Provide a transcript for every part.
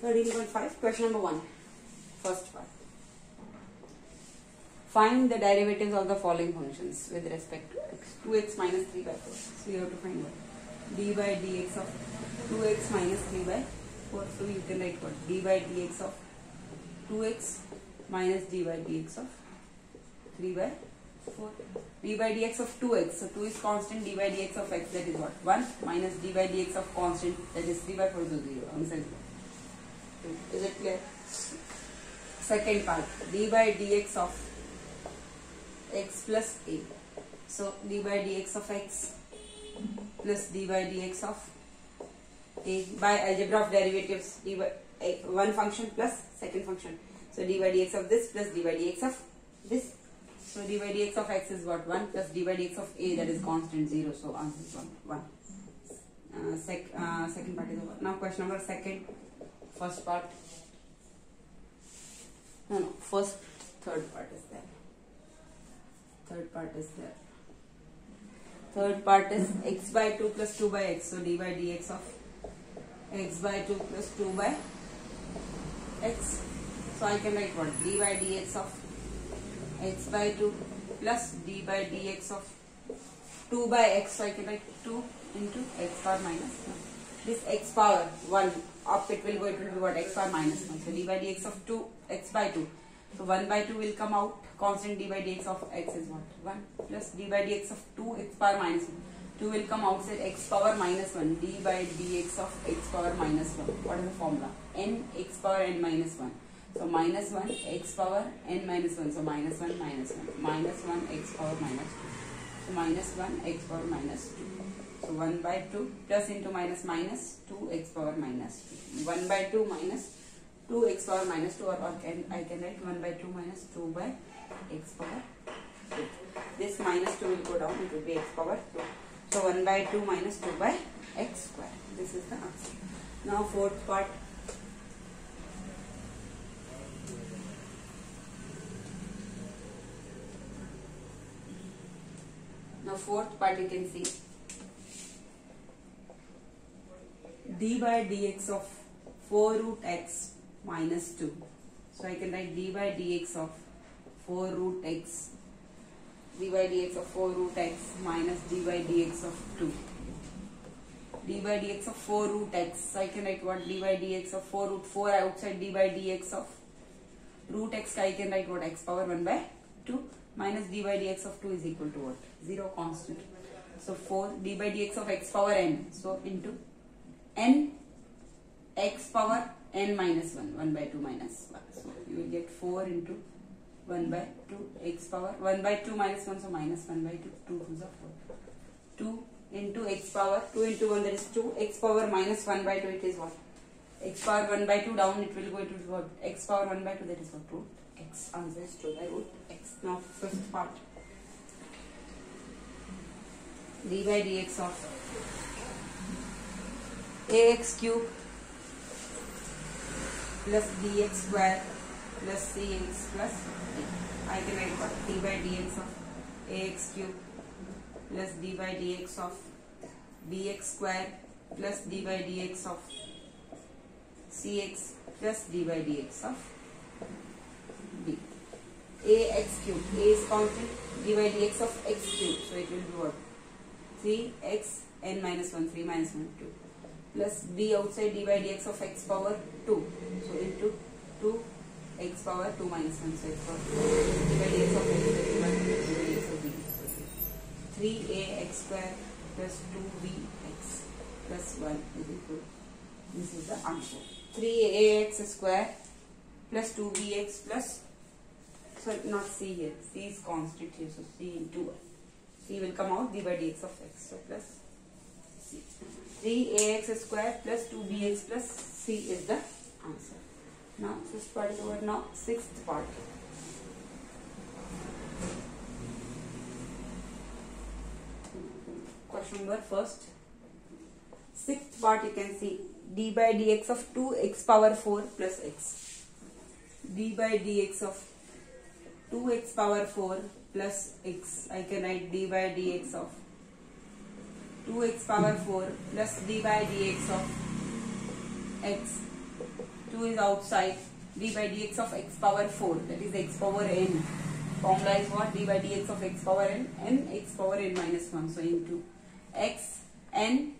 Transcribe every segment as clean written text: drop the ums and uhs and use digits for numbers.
13.5, question number 1, first part. Find the derivatives of the following functions with respect to x. 2x minus 3 by 4. So you have to find what? D by dx of 2x minus 3 by 4. So you can write what? D by dx of 2x minus d by dx of 3 by 4. D by dx of 2x. So 2 is constant. D by dx of x, that is what? 1 minus d by dx of constant, that is 3 by 4 is 0. Answer is it clear? Second part, d by dx of x plus a. So d by dx of x plus d by dx of a by algebra of derivatives, d by one function plus second function. So d by dx of this plus d by dx of this. So d by dx of x is what? 1 plus d by dx of a, that is constant 0. So answer is 1. Second part is over. Now question number second. First part. No, third part is there. Third part is there. Third part is x by 2 plus 2 by x. So d by dx of x by 2 plus 2 by x. So I can write what? D by dx of x by 2 plus d by dx of 2 by x. So I can write 2 into x power minus 1. This x power 1 up, it will be what? X power minus 1. So d by dx of 2 x by 2. So 1 by 2 will come out. Constant d by dx of x is what? 1 plus d by dx of 2 x power minus 1. 2 will come outside. X power minus 1. D by dx of x power minus 1. What is the formula? N x power n minus 1. So minus 1 x power n minus 1. So minus 1 minus 1. Minus 1 x power minus 2. So minus 1 x power minus 2. So 1 by 2 plus into minus minus 2 x power minus 2. 1 by 2 minus 2 x power minus 2, or I can write 1 by 2 minus 2 by x power 2. This minus 2 will go down, it will be x power 2. So 1 by 2 minus 2 by x square. This is the answer. Now fourth part. Now fourth part you can see d by dx of 4 root x minus 2. So I can write d by dx of 4 root x, d by dx of 4 root x minus d by dx of 2. D by dx of 4 root x. So I can write what? D by dx of 4 root 4 outside d by dx of root x. I can write what? X power 1 by 2 minus d by dx of 2 is equal to what? 0 constant. So 4 d by dx of x power n. So into n x power n minus 1. 1 by 2 minus 1. So you will get 4 into 1 by 2 x power 1 by 2 minus 1. So minus 1 by 2. 2 to the 4. 2 into x power 2 into 1, that is 2. X power minus 1 by 2, it is what? X power 1 by 2 down, it will go to what? X power 1 by 2, that is what? Root x. Answer is 2 by root x. Now fifth part. D by dx of ax cube plus dx square plus cx plus a. I can write what? D by dx of ax cube plus d by dx of bx square plus d by dx of cx plus d by dx of b. Ax cube. A is constant. D by dx of x cube. So it will be what? 3x n minus 1. 3 minus 1 2. Plus b outside d by dx of x power 2. So into 2 x power 2 minus 1. So x power 2. D by dx of x is 1. D by dx of b. 3ax square plus 2bx plus 1 is equal. This is the answer. 3ax square plus 2bx plus, so not c here. C is constant here. So c into 1. C will come out. D by dx of x. So plus c. 3ax square plus 2bx plus c is the answer. Now fifth part is over. Now sixth part. Question number first. Sixth part you can see d by dx of 2x power 4 plus x. D by dx of 2x power 4 plus x. I can write d by dx of 2x power 4 plus d by dx of x 2 is outside. D by dx of x power 4, that is x power n. Formula is what? D by dx of x power n, and x power n minus 1. So into x n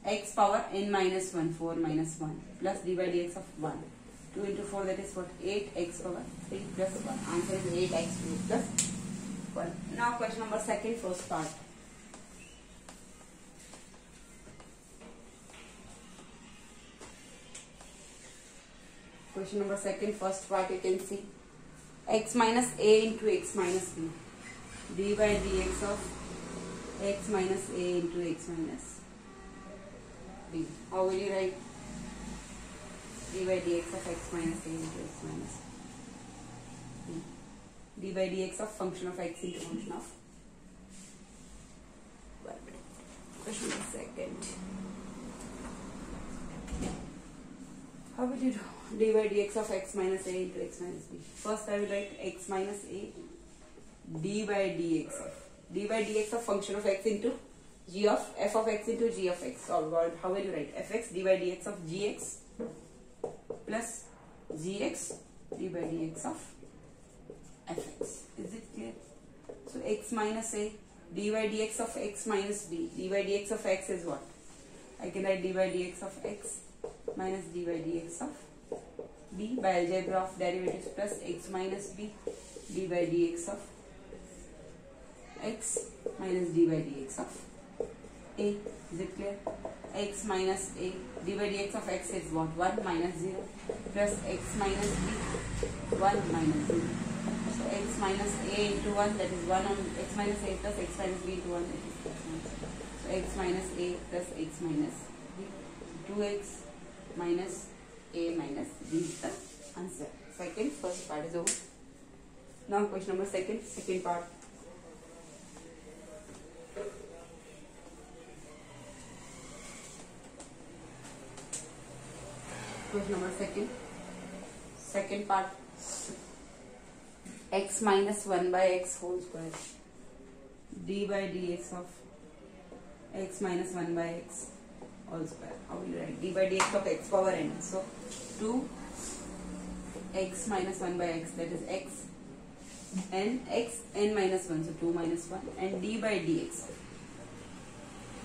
x power n minus 1, 4 minus 1, plus d by dx of 1. 2 into 4, that is what? 8x power 3 plus 1. Answer is 8x plus 1. Now question number second, first part. Question number second, first part, you can see x minus a into x minus b. D by dx of x minus a into x minus b. How will you write? D by dx of x minus a into x minus b. D by dx of function of x into function of y. Question number second. How will you do d by dx of x minus a into x minus b? First I will write x minus a d by dx of function of x into g of f of x into g of x. How will you write? Fx d by dx of gx plus gx d by dx of fx. Is it clear? So x minus a d by dx of x minus b. D by dx of x is what? I can write d by dx of x minus d by dx of b by algebra of derivatives plus x minus b d by dx of x minus d by dx of a. Is it clear? X minus a d by dx of x is what? 1 minus 0 plus x minus b 1 minus 0. So x minus a into 1, that is 1 on x minus a plus x minus b into 1, that is plus 1. So x minus a plus x minus b, 2x minus a minus b is the answer. Second, first part is over. Now question number second part. Question number second part. X minus 1 by x whole square. D by dx of x minus 1 by x whole square. How will you write? D by dx of x power n. So 2 x minus 1 by x, that is x n minus 1, so 2 minus 1, and d by dx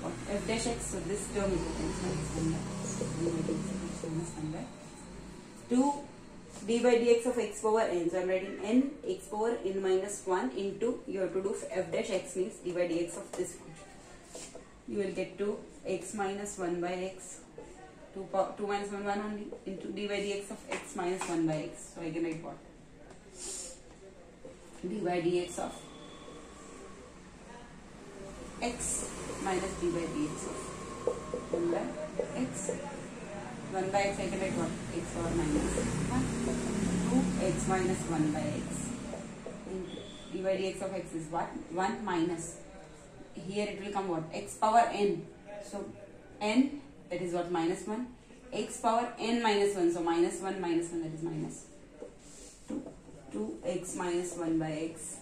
what? F dash x. So this term is x minus 1 by d by dx of x minus 1 by 2 d by dx of x power n. So I am writing n x power n minus 1 into, you have to do f dash x means d by dx of this function. You will get 2 x minus 1 by x, 2 minus 1 only, into d by dx of x minus 1 by x. So I can write what? D by dx of x minus d by dx of 1 by x. 1 by x I can write what? X power minus 1. 2x minus 1 by x. D by dx of x is what? 1 minus. Here it will come what? X power n. So n, that is what? Minus 1. X power n minus 1. So minus 1 minus 1, that is minus 2. 2x minus 1 by x.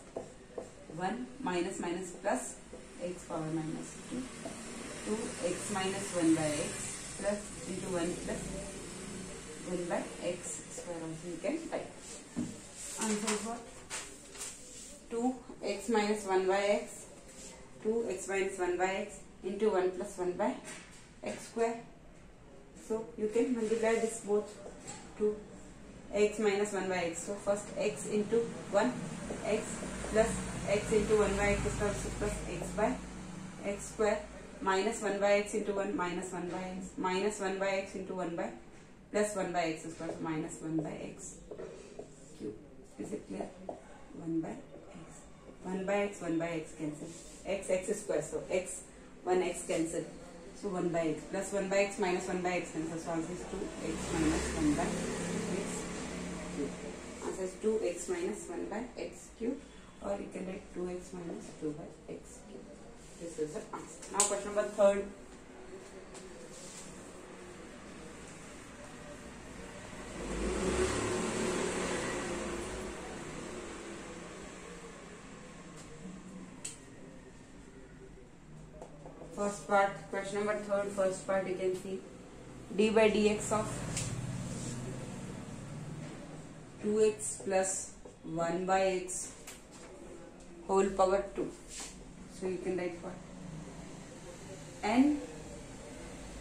1 minus minus plus x power minus 2. 2x minus 1 by x plus into 1 plus 1 by x square. Also you can type. Answer is what? 2x minus 1 by x. 2x minus 1 by x into 1 plus 1 by x square. So you can multiply this both. 2x minus 1 by x. So first x into 1 x plus x into 1 by x square plus x by x square minus 1 by x into 1 minus 1 by x minus 1 by x into 1 by plus 1 by x square, so minus 1 by x cube. Is it clear? 1 by x. 1 by x, 1 by x cancel. X square, so x 1x cancel. So 1 by x plus 1 by x minus 1 by x cancel. So answer is 2x minus 1 by x cube. Answer is 2x minus 1 by x cube, or you can write 2x minus 2 by x cube. This is the answer. Now question number third. First part, question number third, first part, you can see d by dx of 2x plus 1 by x whole power 2. So you can write what? N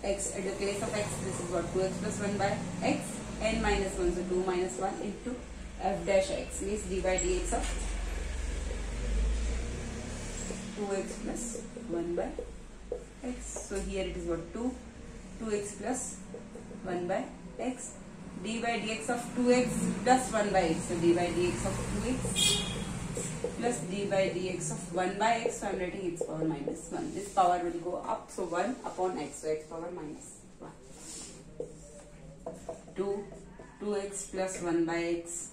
x at the place of x, this is what? 2x plus 1 by x, n minus 1, so 2 minus 1 into f dash x means d by dx of 2x plus 1 by x. So here it is what? 2x plus 1 by x, d by dx of 2x plus 1 by x, so d by dx of 2x plus d by dx of 1 by x, so I am writing x power minus 1. This power will go up, so 1 upon x, so x power minus 1. 2x plus 1 by x,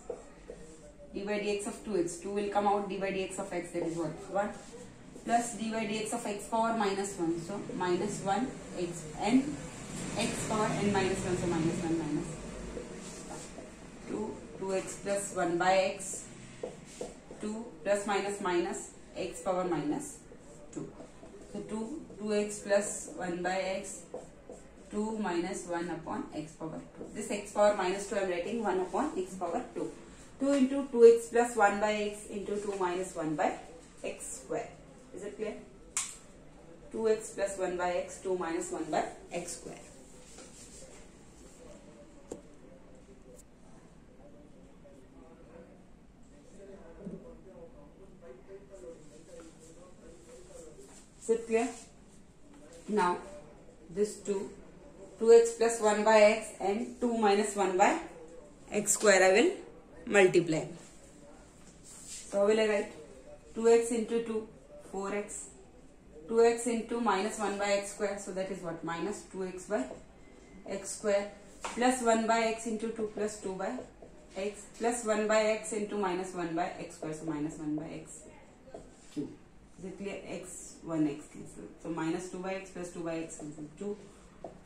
d by dx of 2x, 2 will come out, d by dx of x, that is what? 1 plus d by dx of x power minus 1, so minus 1 x, n x power n minus 1, so minus 1 minus 2x plus 1 by x, 2 plus minus minus x power minus 2. So 2x plus 1 by x, 2 minus 1 upon x power 2. This x power minus 2 I am writing 1 upon x power 2. 2 into 2x plus 1 by x into 2 minus 1 by x square. Is it clear? 2x plus 1 by x, 2 minus 1 by x square. Is it clear? Now this 2x plus 1 by x and 2 minus 1 by x square I will multiply. So how will I write? 2x into 2, 4x. 2x into minus 1 by x square, so that is what? Minus 2x by x square plus 1 by x into 2 plus 2 by x plus 1 by x into minus 1 by x square, so minus 1 by x cube. Is it clear? X, 1x cancel. So minus 2 by x plus 2 by x cancel. 2,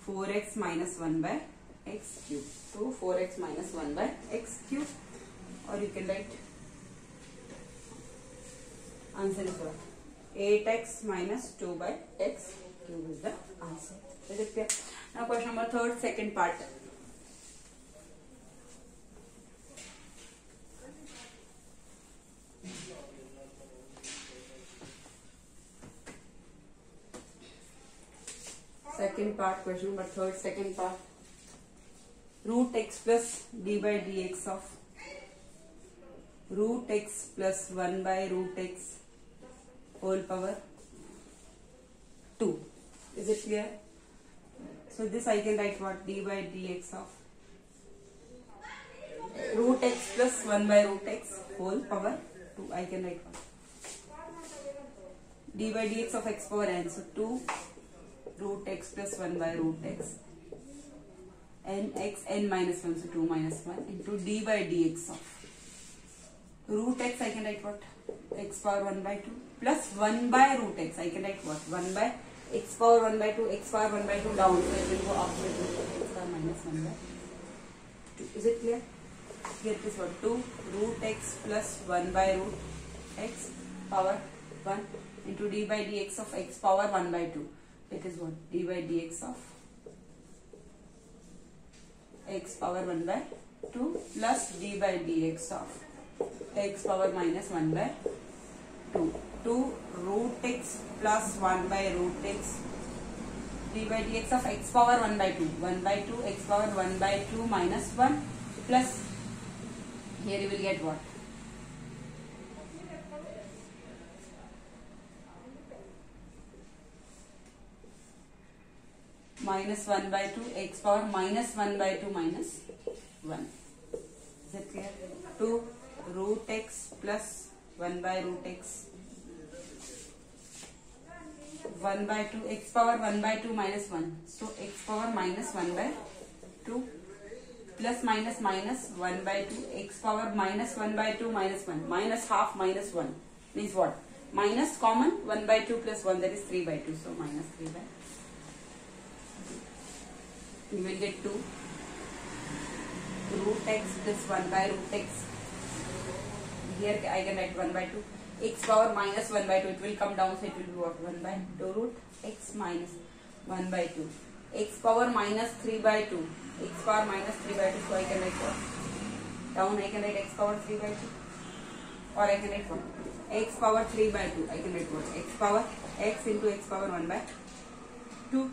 4x minus 1 by x cube. So 4x minus 1 by x cube, or you can write answer is what? 8x minus 2 by x cube is the answer. Is it clear? Now question number 3, second part. Second part, question number 3, second part. Root x plus d by dx of root x plus 1 by root x whole power 2. Is it clear? So this I can write what? D by dx of root x plus 1 by root x whole power 2. I can write what? D by dx of x power n. So 2 root x plus 1 by root x and x n minus 1, so 2 minus 1 into d by dx of root x. I can write what? X power 1 by 2 plus 1 by root x. I can write what? 1 by x power 1 by 2, x power 1 by 2 down, so it will go up with x power minus 1 by 2. Is it clear? Here it is what? 2 root x plus 1 by root x power 1 into d by dx of x power 1 by 2. It is what? D by dx of x power 1 by 2 plus d by dx of x power minus 1 by 2. 2 root x plus 1 by root x d by dx of x power 1 by 2. 1 by 2 x power 1 by 2 minus 1 plus here you will get what? Minus 1 by 2 x power minus 1 by 2 minus 1. Is it clear? 2 root x plus 1 by root x 1 by 2 x power 1 by 2 minus 1. So x power minus 1 by 2 plus minus minus 1 by 2 x power minus 1 by 2 minus 1 minus half minus 1 means what? Minus common 1 by 2 plus 1, that is 3 by 2. So minus 3 by 2. You will get 2 root x plus 1 by root x. Here I can write 1 by 2 x power minus 1 by 2. It will come down, so it will be what? 1 by 2 root x minus 1 by 2 x power minus 3 by 2 x power minus 3 by 2. So I can write what? Down I can write x power 3 by 2. Or I can write what? X power 3 by 2. I can write what? X power x into x power 1 by 2.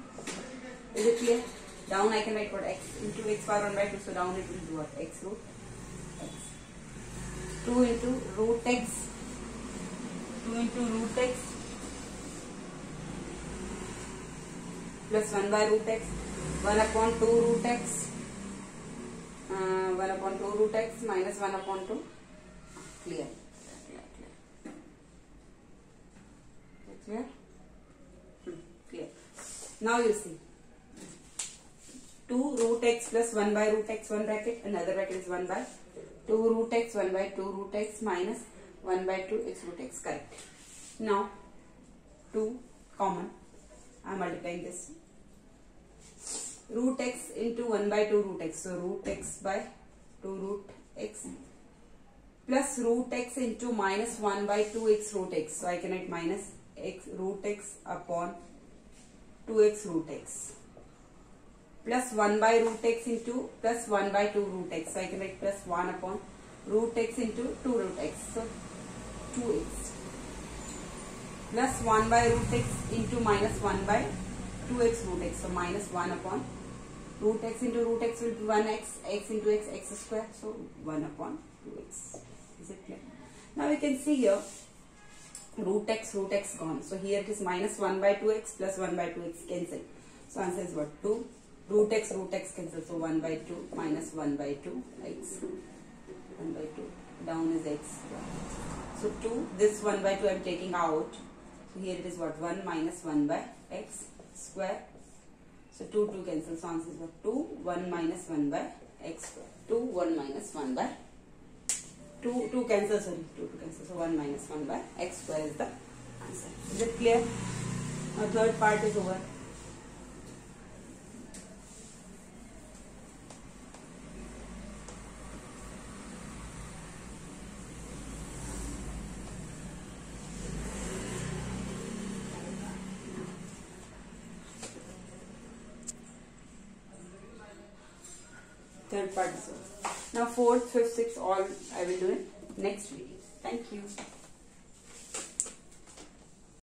Is it clear? Down I can write what? X into x power 1 by 2. So down it will be what? X root x. 2 into root x. 2 into root x plus 1 by root x. 1 upon 2 root x. 1 upon 2 root x minus 1 upon 2. Clear. Clear? Clear. Now you see. 2 root x plus 1 by root x, one bracket, another bracket is 1 by 2 root x, 1 by 2 root x minus 1 by 2 x root x, correct. Now 2 common, I am multiplying this. Root x into 1 by 2 root x, so root x by 2 root x plus root x into minus 1 by 2x root x, so I can write minus x root x upon 2x root x plus 1 by root x into plus 1 by 2 root x, so I can write plus 1 upon root x into 2 root x, so 2x plus 1 by root x into minus 1 by 2x root x, so minus 1 upon root x into root x will be 1x, x into x, x square, so 1 upon 2x. Is it clear? Now we can see here root x gone, so here it is minus 1 by 2x plus 1 by 2x cancel, so answer is what? 2. Root x cancel, so 1 by 2 minus 1 by 2 x, 1 by 2, down is x, so 2, this 1 by 2 I am taking out, so here it is what? 1 minus 1 by x square, so 2 cancel, so answer is what? 2, 1 minus 1 by x square, 2, 1 minus 1 by 2 cancel, sorry, 2 cancel, so 1 minus 1 by x square is the answer. Is it clear? Now third part is over. Third part is over. Now fourth, fifth, sixth, all I will do in next video. Thank you.